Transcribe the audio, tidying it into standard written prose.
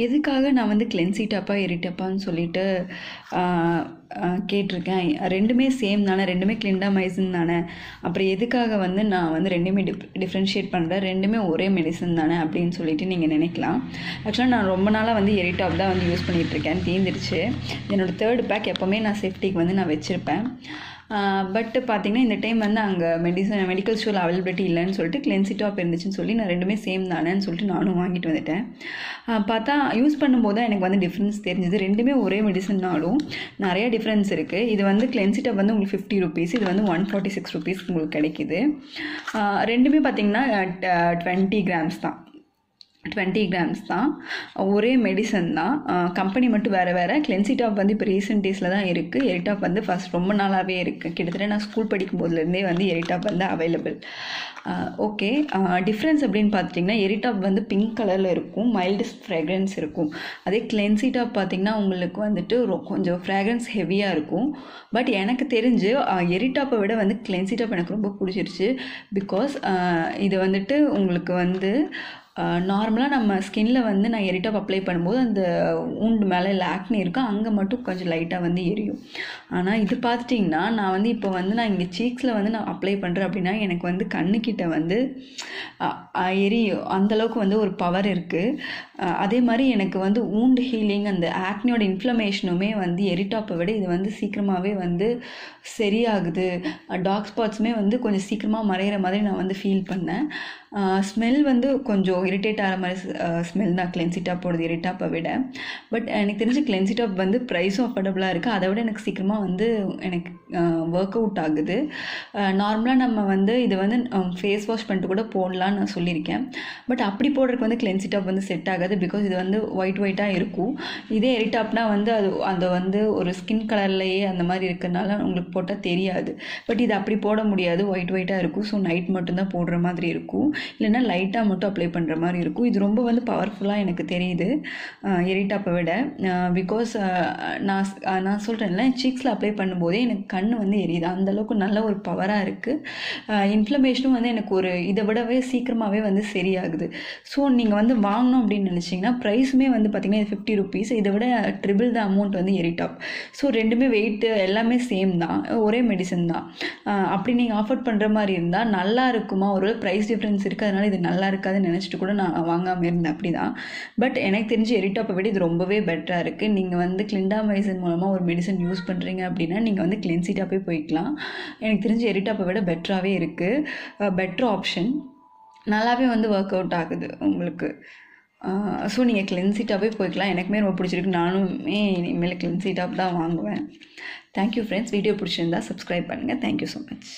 எதுக்காக நான் வந்து கிளென்சி டாப்பா எரிட்டப்பான்னு சொல்லிட்டு கேட்டிருக்கேன். ரெண்டுமே சேம் தானே, ரெண்டுமே கிளிண்டாமைசின் தானே, அப்புறம் எதுக்காக வந்து நான் வந்து ரெண்டுமே டிஃப்ரென்ஷியேட் பண்ணுறேன், ரெண்டுமே ஒரே மெடிசன் தானே அப்படின்னு சொல்லிட்டு நீங்கள் நினைக்கலாம். ஆக்சுவலாக நான் ரொம்ப நாளாக வந்து எரிட்டாப் தான் வந்து யூஸ் பண்ணிகிட்ருக்கேன். தீர்ந்துருச்சு. என்னோடய 3rd பேக் எப்போவுமே நான் சேஃப்டிக்கு வந்து நான் வச்சுருப்பேன். பட்டு பார்த்திங்கன்னா இந்த டைம் வந்து அங்கே மெடிக்கல் ஸ்டோரில் அவைலபிலிட்டி இல்லைன்னு சொல்லிட்டு கிளென்சி டாப் இருந்துச்சுன்னு சொல்லி நான் ரெண்டுமே சேம் தானேன்னு சொல்லிட்டு நானும் வாங்கிட்டு வந்துட்டேன். பார்த்தா யூஸ் பண்ணும்போது தான் எனக்கு வந்து டிஃப்ரென்ஸ் தெரிஞ்சுது. ரெண்டுமே ஒரே மெடிசன்னாலும் நிறையா டிஃப்ரென்ஸ் இருக்குது. இது வந்து கிளென்சி டாப் வந்து உங்களுக்கு 50 rupees, இது வந்து 146 rupees உங்களுக்கு கிடைக்கிது. ரெண்டுமே பார்த்திங்கன்னா 20 grams தான். 20 grams தான். ஒரே மெடிசன் தான். கம்பெனி மட்டும் வேறு வேறு. கிளென்சி டாப் வந்து இப்போ ரீசெண்ட் டேஸில் தான் இருக்குது. எரிட்டாப் வந்து ஃபஸ்ட் ரொம்ப நாளாகவே இருக்குது. கிட்டத்தட்ட நான் ஸ்கூல் படிக்கும் போதுலேருந்தே வந்து எரிட்டாப் வந்து அவைலபிள். ஓகே, டிஃப்ரென்ஸ் அப்படின்னு பார்த்துட்டிங்கன்னா எரிட்டாப் வந்து பிங்க் கலரில் இருக்கும், மைல்டு ஃப்ராக்ரன்ஸ் இருக்கும். அதே கிளென்சி டாப் பார்த்திங்கன்னா உங்களுக்கு வந்துட்டு கொஞ்சம் ஃப்ராக்ரன்ஸ் ஹெவியாக இருக்கும். பட் எனக்கு தெரிஞ்சு எரிட்டாப்பை விட வந்து கிளென்சி டாப் எனக்கு ரொம்ப பிடிச்சிருச்சு. பிகாஸ் இது வந்துட்டு உங்களுக்கு வந்து நார்மலாக நம்ம ஸ்கின்னில் வந்து நான் எரிட்டாப் அப்ளை பண்ணும்போது அந்த ஊண்டு மேலே இல்லை ஆக்னி இருக்கும், அங்கே மட்டும் கொஞ்சம் லைட்டாக வந்து எரியும். ஆனால் இது பார்த்துட்டிங்கன்னா நான் வந்து இப்போ வந்து நான் இங்கே சீக்ஸில் வந்து நான் அப்ளை பண்ணுறேன் அப்படின்னா எனக்கு வந்து கண்ணுக்கிட்ட வந்து எரியும். அந்தளவுக்கு வந்து ஒரு பவர் இருக்குது. அதே மாதிரி எனக்கு வந்து ஊண்டு ஹீலிங், அந்த ஆக்னியோட இன்ஃப்ளமேஷனுமே வந்து எரிட்டாப்பை விட இது வந்து சீக்கிரமாகவே வந்து சரியாகுது. டார்க் ஸ்பாட்ஸுமே வந்து கொஞ்சம் சீக்கிரமாக மறையிற மாதிரி நான் வந்து ஃபீல் பண்ணேன். ஸ்மெல் வந்து கொஞ்சம் இரிட்டேட் ஆகிற மாதிரி ஸ்மெல் தான் கிளென்சி டாப்போடது எரிட்டாப்பை விட. பட் எனக்கு தெரிஞ்சு கிளென்சி டாப் வந்து ப்ரைஸும் அஃபோர்டபுளாக இருக்குது. அதை விட எனக்கு சீக்கிரமாக வந்து எனக்கு ஒர்க் அவுட் ஆகுது. நார்மலாக நம்ம வந்து இது வந்து ஃபேஸ் வாஷ் பண்ணிட்டு கூட போடலான்னு நான் சொல்லியிருக்கேன். பட் அப்படி போடுறதுக்கு வந்து கிளென்சி டாப் வந்து செட் ஆகாது. பிகாஸ் இது வந்து ஒயிட்டாக இருக்கும். இதே எரிட்டாப்னா வந்து அது வந்து ஒரு ஸ்கின் கலர்லேயே அந்த மாதிரி இருக்கிறதுனால உங்களுக்கு போட்டால் தெரியாது. பட் இது அப்படி போட முடியாது, ஒயிட்டாக இருக்கும். ஸோ நைட் மட்டும்தான் போடுற மாதிரி இருக்கும், இல்லைன்னா லைட்டாக மட்டும் அப்ளை பண்ணுற மாதிரி இருக்கும். இது ரொம்ப வந்து பவர்ஃபுல்லாக எனக்கு தெரியுது எரிட்டாப்பை விட. பிகாஸ் நான் சொல்கிறேன்ல, சீக்ஸில் அப்ளை பண்ணும்போதே எனக்கு கண் வந்து எரியுது. அந்தளவுக்கு நல்ல ஒரு பவராக இருக்குது. இன்ஃப்ளமேஷனும் வந்து எனக்கு ஒரு இதை விடவே சீக்கிரமாகவே வந்து சரியாகுது. ஸோ நீங்கள் வந்து வாங்கணும் அப்படின்னு நினச்சிங்கன்னா ப்ரைஸுமே வந்து பார்த்திங்கன்னா இது 50 rupees, இதை விட ட்ரிபிள் த அமௌண்ட் வந்து எரிட்டாப். ஸோ ரெண்டுமே வெயிட்டு எல்லாமே சேம் தான், ஒரே மெடிசன் தான். அப்படி நீங்கள் ஆஃபர் பண்ணுற மாதிரி இருந்தால் நல்லா இருக்குமா, ஒரு ப்ரைஸ் டிஃப்ரென்ஸ் இருக்குது அதனால் இது நல்லா இருக்காதுன்னு நினச்சிட்டு கூட நான் வாங்காமல் இருந்தேன். அப்படி தான். பட் எனக்கு தெரிஞ்சு எரிட்டாப்பை விட இது ரொம்பவே பெட்டராக இருக்குது. நீங்கள் வந்து கிளிண்டாமைசின் மூலமாக ஒரு மெடிசன் யூஸ் பண்ணுறீங்க அப்படின்னா நீங்கள் வந்து கிளென்சி டாப்பே போய்க்கலாம். எனக்கு தெரிஞ்சு எரிட்டாப்பை விட பெட்டராகவே இருக்குது. பெட்டர் ஆப்ஷன், நல்லாவே வந்து ஒர்க் அவுட் ஆகுது உங்களுக்கு. ஸோ நீங்கள் கிளென்சி டாப்பே போய்க்கலாம். எனக்குமே ரொம்ப பிடிச்சிருக்கு. நானுமே இனிமேல் கிளென்சி டாப் தான் வாங்குவேன். Thank you friends. வீடியோ பிடிச்சிருந்தா சப்ஸ்கிரைப் பண்ணுங்கள். Thank you so much.